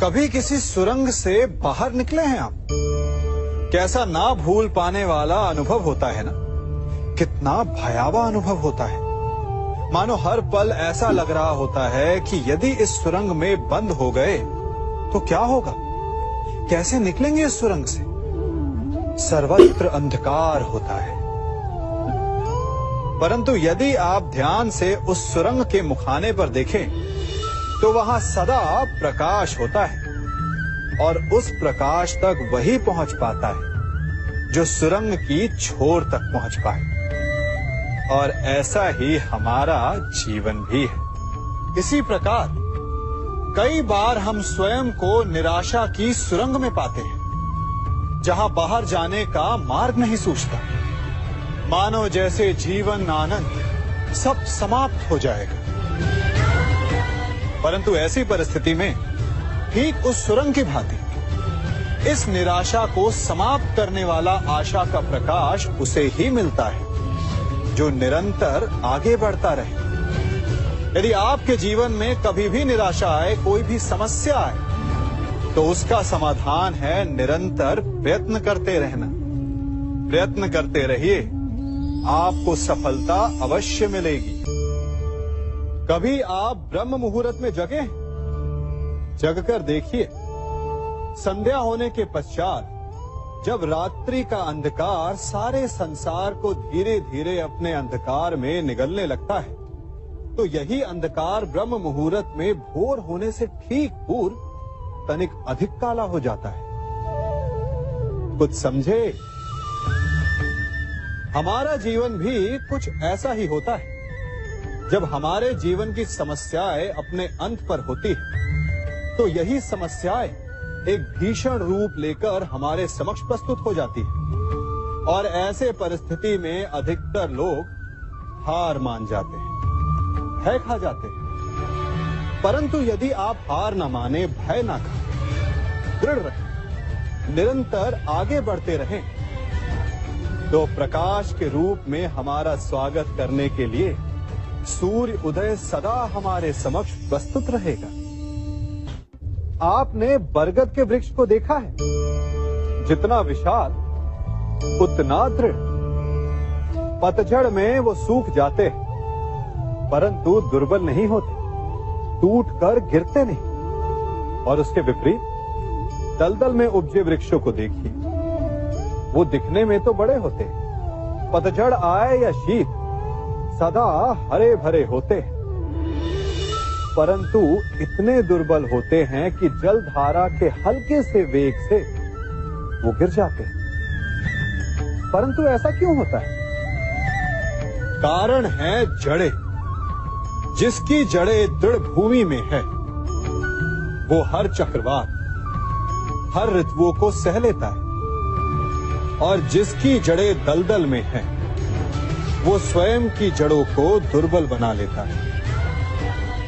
कभी किसी सुरंग से बाहर निकले हैं आप? कैसा ना भूल पाने वाला अनुभव होता है ना, कितना भयावह अनुभव होता है। मानो हर पल ऐसा लग रहा होता है कि यदि इस सुरंग में बंद हो गए तो क्या होगा, कैसे निकलेंगे इस सुरंग से। सर्वत्र अंधकार होता है। परंतु यदि आप ध्यान से उस सुरंग के मुखाने पर देखें तो वहां सदा प्रकाश होता है, और उस प्रकाश तक वही पहुंच पाता है जो सुरंग की छोर तक पहुंच पाए। और ऐसा ही हमारा जीवन भी है। इसी प्रकार कई बार हम स्वयं को निराशा की सुरंग में पाते हैं, जहां बाहर जाने का मार्ग नहीं सूझता। मानो जैसे जीवन आनंद सब समाप्त हो जाएगा। परंतु ऐसी परिस्थिति में ठीक उस सुरंग की भांति इस निराशा को समाप्त करने वाला आशा का प्रकाश उसे ही मिलता है जो निरंतर आगे बढ़ता रहे। यदि आपके जीवन में कभी भी निराशा आए, कोई भी समस्या आए, तो उसका समाधान है निरंतर प्रयत्न करते रहना। प्रयत्न करते रहिए, आपको सफलता अवश्य मिलेगी। कभी आप ब्रह्म मुहूर्त में जगे? जगकर देखिए, संध्या होने के पश्चात जब रात्रि का अंधकार सारे संसार को धीरे धीरे अपने अंधकार में निगलने लगता है, तो यही अंधकार ब्रह्म मुहूर्त में भोर होने से ठीक पूर्व तनिक अधिक काला हो जाता है। कुछ समझे? हमारा जीवन भी कुछ ऐसा ही होता है। जब हमारे जीवन की समस्याएं अपने अंत पर होती है, तो यही समस्याएं एक भीषण रूप लेकर हमारे समक्ष प्रस्तुत हो जाती है, और ऐसे परिस्थिति में अधिकतर लोग हार मान जाते हैं, भय खा जाते हैं। परंतु यदि आप हार न माने, भय न खाएं, दृढ़ रहें, निरंतर आगे बढ़ते रहें, तो प्रकाश के रूप में हमारा स्वागत करने के लिए सूर्य उदय सदा हमारे समक्ष प्रस्तुत रहेगा। आपने बरगद के वृक्ष को देखा है? जितना विशाल उतना दृढ़। पतझड़ में वो सूख जाते हैं, परंतु दुर्बल नहीं होते, टूटकर गिरते नहीं। और उसके विपरीत दलदल में उपजे वृक्षों को देखिए, वो दिखने में तो बड़े होते हैं, पतझड़ आए या शीत सदा हरे भरे होते हैं, परंतु इतने दुर्बल होते हैं कि जलधारा के हल्के से वेग से वो गिर जाते हैं। परंतु ऐसा क्यों होता है? कारण है जड़ें। जिसकी जड़ें दृढ़ भूमि में है, वो हर चक्रवात, हर ऋतुओं को सह लेता है, और जिसकी जड़ें दलदल में है, वो स्वयं की जड़ों को दुर्बल बना लेता है।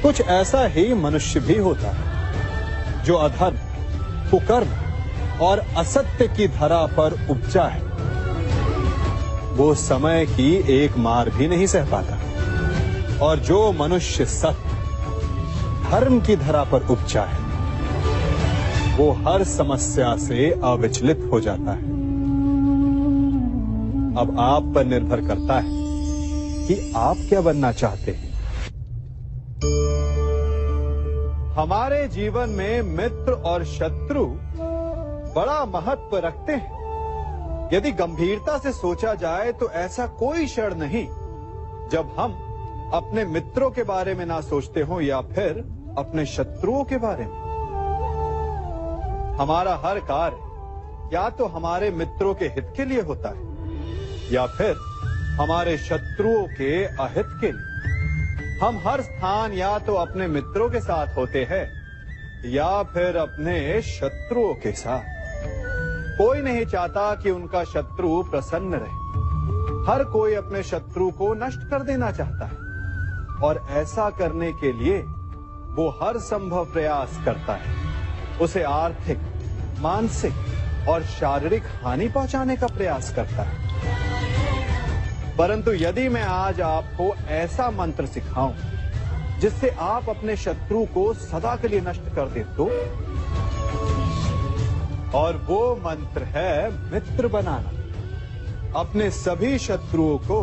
कुछ ऐसा ही मनुष्य भी होता है, जो अधर्म, कुकर्म और असत्य की धरा पर उपजा है। वो समय की एक मार भी नहीं सह पाता, और जो मनुष्य सत्य, धर्म की धरा पर उपजा है, वो हर समस्या से अविचलित हो जाता है। अब आप पर निर्भर करता है कि आप क्या बनना चाहते हैं। हमारे जीवन में मित्र और शत्रु बड़ा महत्व रखते हैं। यदि गंभीरता से सोचा जाए तो ऐसा कोई क्षण नहीं जब हम अपने मित्रों के बारे में ना सोचते हो, या फिर अपने शत्रुओं के बारे में। हमारा हर कार्य या तो हमारे मित्रों के हित के लिए होता है, या फिर हमारे शत्रुओं के अहित के लिए। हम हर स्थान या तो अपने मित्रों के साथ होते हैं, या फिर अपने शत्रुओं के साथ। कोई नहीं चाहता कि उनका शत्रु प्रसन्न रहे। हर कोई अपने शत्रु को नष्ट कर देना चाहता है, और ऐसा करने के लिए वो हर संभव प्रयास करता है। उसे आर्थिक, मानसिक और शारीरिक हानि पहुंचाने का प्रयास करता है। परंतु यदि मैं आज आपको ऐसा मंत्र सिखाऊं जिससे आप अपने शत्रु को सदा के लिए नष्ट कर दे, और वो मंत्र है मित्र बनाना। अपने सभी शत्रुओं को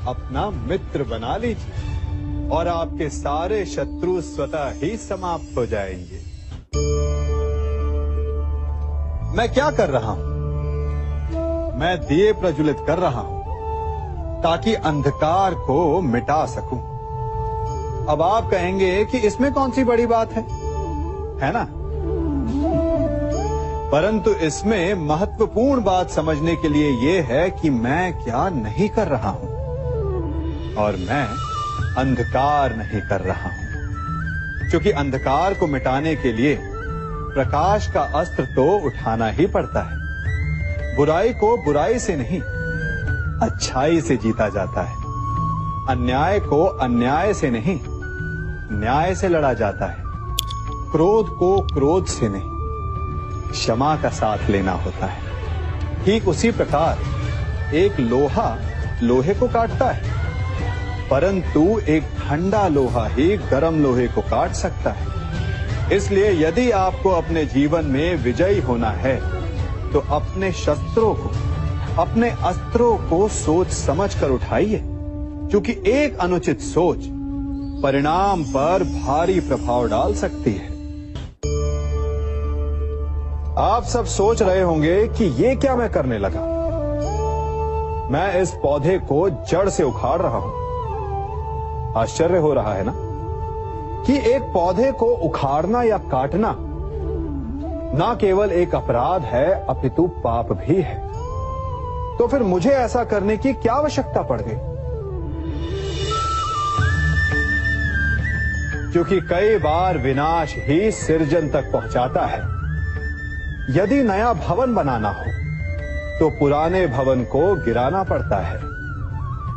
अपना मित्र बना लीजिए और आपके सारे शत्रु स्वतः ही समाप्त हो जाएंगे। मैं क्या कर रहा हूं? मैं दिए प्रज्वलित कर रहा हूं ताकि अंधकार को मिटा सकूं। अब आप कहेंगे कि इसमें कौन सी बड़ी बात है ना? परंतु इसमें महत्वपूर्ण बात समझने के लिए यह है कि मैं क्या नहीं कर रहा हूं, और मैं अंधकार नहीं कर रहा हूं। क्योंकि अंधकार को मिटाने के लिए प्रकाश का अस्त्र तो उठाना ही पड़ता है। बुराई को बुराई से नहीं, अच्छाई से जीता जाता है। अन्याय को अन्याय से नहीं, न्याय से लड़ा जाता है। क्रोध को क्रोध से नहीं, क्षमा का साथ लेना होता है। ठीक उसी प्रकार एक लोहा लोहे को काटता है, परंतु एक ठंडा लोहा ही गर्म लोहे को काट सकता है। इसलिए यदि आपको अपने जीवन में विजयी होना है तो अपने शस्त्रों को, अपने अस्त्रों को सोच समझ कर उठाइए, क्योंकि एक अनुचित सोच परिणाम पर भारी प्रभाव डाल सकती है। आप सब सोच रहे होंगे कि ये क्या मैं करने लगा। मैं इस पौधे को जड़ से उखाड़ रहा हूं। आश्चर्य हो रहा है ना कि एक पौधे को उखाड़ना या काटना ना केवल एक अपराध है अपितु पाप भी है। तो फिर मुझे ऐसा करने की क्या आवश्यकता पड़ गई? क्योंकि कई बार विनाश ही सृजन तक पहुंचाता है। यदि नया भवन बनाना हो तो पुराने भवन को गिराना पड़ता है।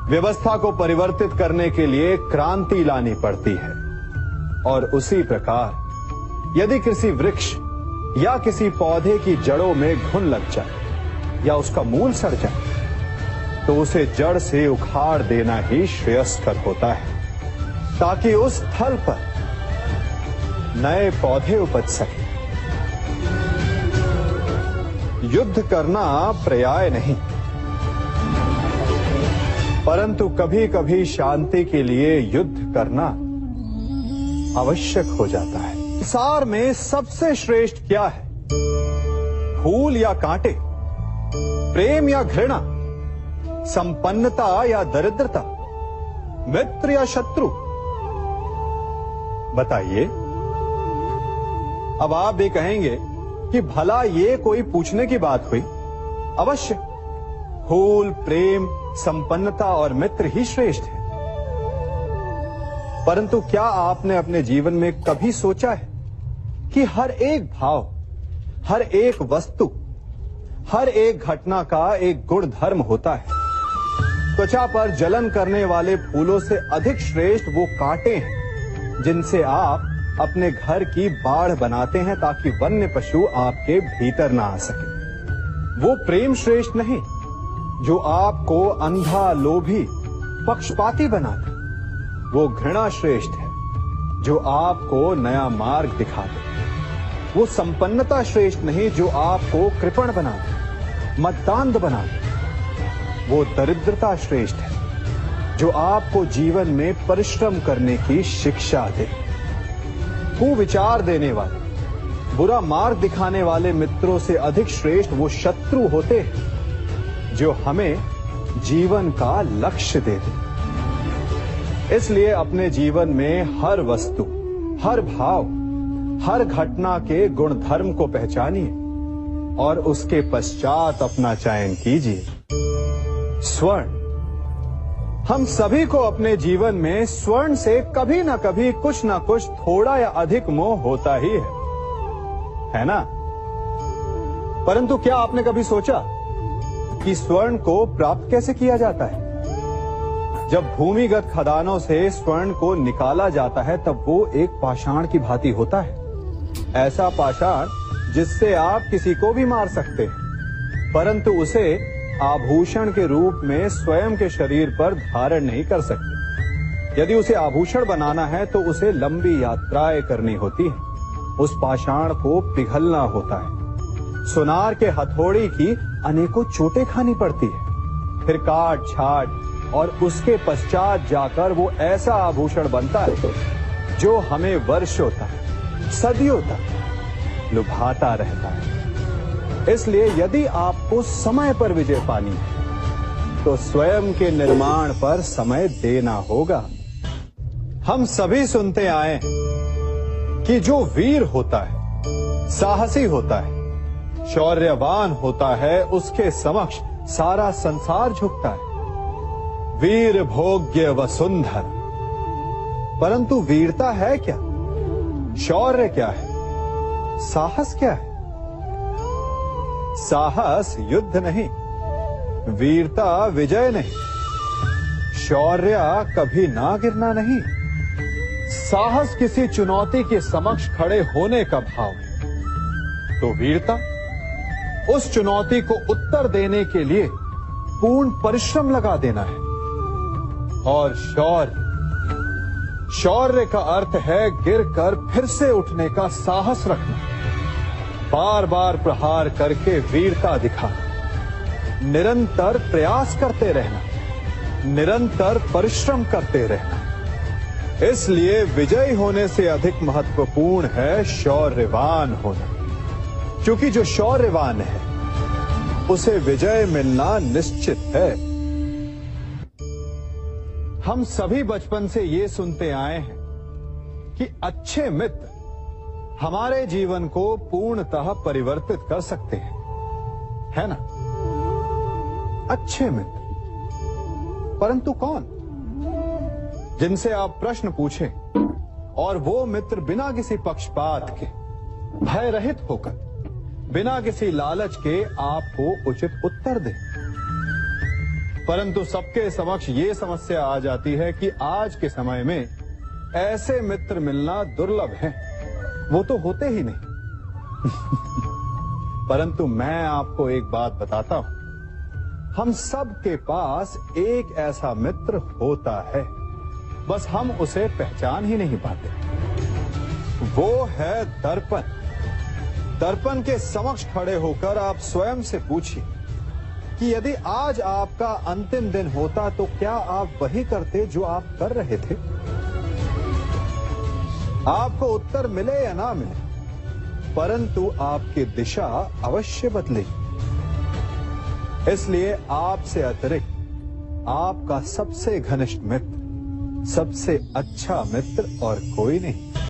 व्यवस्था को परिवर्तित करने के लिए क्रांति लानी पड़ती है। और उसी प्रकार यदि किसी वृक्ष या किसी पौधे की जड़ों में घुन लग जाए या उसका मूल सड़ जाए तो उसे जड़ से उखाड़ देना ही श्रेयस्कर होता है, ताकि उस स्थल पर नए पौधे उपज सके। युद्ध करना पर्याय नहीं, परंतु कभी कभी शांति के लिए युद्ध करना आवश्यक हो जाता है। संसार में सबसे श्रेष्ठ क्या है? फूल या कांटे, प्रेम या घृणा, संपन्नता या दरिद्रता, मित्र या शत्रु? बताइए। अब आप भी कहेंगे कि भला ये कोई पूछने की बात हुई? अवश्य, फूल, प्रेम, संपन्नता और मित्र ही श्रेष्ठ है। परंतु क्या आपने अपने जीवन में कभी सोचा है कि हर एक भाव, हर एक वस्तु, हर एक घटना का एक गुण धर्म होता है? त्वचा पर जलन करने वाले फूलों से अधिक श्रेष्ठ वो कांटे हैं जिनसे आप अपने घर की बाढ़ बनाते हैं ताकि वन्य पशु आपके भीतर ना आ सके। वो प्रेम श्रेष्ठ नहीं जो आपको अंधा, लोभी, पक्षपाती बनाते। वो घृणा श्रेष्ठ है जो आपको नया मार्ग दिखाते। वो संपन्नता श्रेष्ठ नहीं जो आपको कृपण बनाते, मद्दांध बनाते। वो दरिद्रता श्रेष्ठ है जो आपको जीवन में परिश्रम करने की शिक्षा दे। कुविचार देने वाले, बुरा मार्ग दिखाने वाले मित्रों से अधिक श्रेष्ठ वो शत्रु होते हैं जो हमें जीवन का लक्ष्य देते। इसलिए अपने जीवन में हर वस्तु, हर भाव, हर घटना के गुण धर्म को पहचानिए और उसके पश्चात अपना चयन कीजिए। स्वर्ण, हम सभी को अपने जीवन में स्वर्ण से कभी ना कभी कुछ ना कुछ थोड़ा या अधिक मोह होता ही है ना? परंतु क्या आपने कभी सोचा कि स्वर्ण को प्राप्त कैसे किया जाता है? जब भूमिगत खदानों से स्वर्ण को निकाला जाता है तब वो एक पाषाण की भांति होता है। ऐसा पाषाण जिससे आप किसी को भी मार सकते हैं, परंतु उसे आभूषण के रूप में स्वयं के शरीर पर धारण नहीं कर सकते। यदि उसे आभूषण बनाना है तो उसे लंबी यात्राएं करनी होती है। उस पाषाण को पिघलना होता है, सुनार के हथौड़ी की अनेकों चोटें खानी पड़ती है, फिर काट छाट और उसके पश्चात जाकर वो ऐसा आभूषण बनता है जो हमें वर्षों तक, सदियों तक लुभाता रहता है। इसलिए यदि आपको समय पर विजय पानी है तो स्वयं के निर्माण पर समय देना होगा। हम सभी सुनते आए हैं कि जो वीर होता है, साहसी होता है, शौर्यवान होता है, उसके समक्ष सारा संसार झुकता है। वीर भोग्य वसुंधर। परंतु वीरता है क्या? शौर्य क्या है? साहस क्या है? साहस युद्ध नहीं, वीरता विजय नहीं, शौर्य कभी ना गिरना नहीं। साहस किसी चुनौती के समक्ष खड़े होने का भाव है, तो वीरता उस चुनौती को उत्तर देने के लिए पूर्ण परिश्रम लगा देना है। और शौर्य का अर्थ है गिरकर फिर से उठने का साहस रखना, बार बार प्रहार करके वीरता दिखाना, निरंतर प्रयास करते रहना, निरंतर परिश्रम करते रहना। इसलिए विजयी होने से अधिक महत्वपूर्ण है शौर्यवान होना, क्योंकि जो शौर्यवान है उसे विजय मिलना निश्चित है। हम सभी बचपन से ये सुनते आए हैं कि अच्छे मित्र हमारे जीवन को पूर्णतः परिवर्तित कर सकते हैं, है ना? अच्छे मित्र, परंतु कौन? जिनसे आप प्रश्न पूछें और वो मित्र बिना किसी पक्षपात के, भय रहित होकर, बिना किसी लालच के आपको उचित उत्तर दे। परंतु सबके समक्ष ये समस्या आ जाती है कि आज के समय में ऐसे मित्र मिलना दुर्लभ है, वो तो होते ही नहीं। परंतु मैं आपको एक बात बताता हूं, हम सब के पास एक ऐसा मित्र होता है, बस हम उसे पहचान ही नहीं पाते। वो है दर्पण। दर्पण के समक्ष खड़े होकर आप स्वयं से पूछिए कि यदि आज आपका अंतिम दिन होता तो क्या आप वही करते जो आप कर रहे थे? आपको उत्तर मिले या ना मिले, परंतु आपकी दिशा अवश्य बदलेगी। इसलिए आपसे अतिरिक्त आपका सबसे घनिष्ठ मित्र, सबसे अच्छा मित्र और कोई नहीं।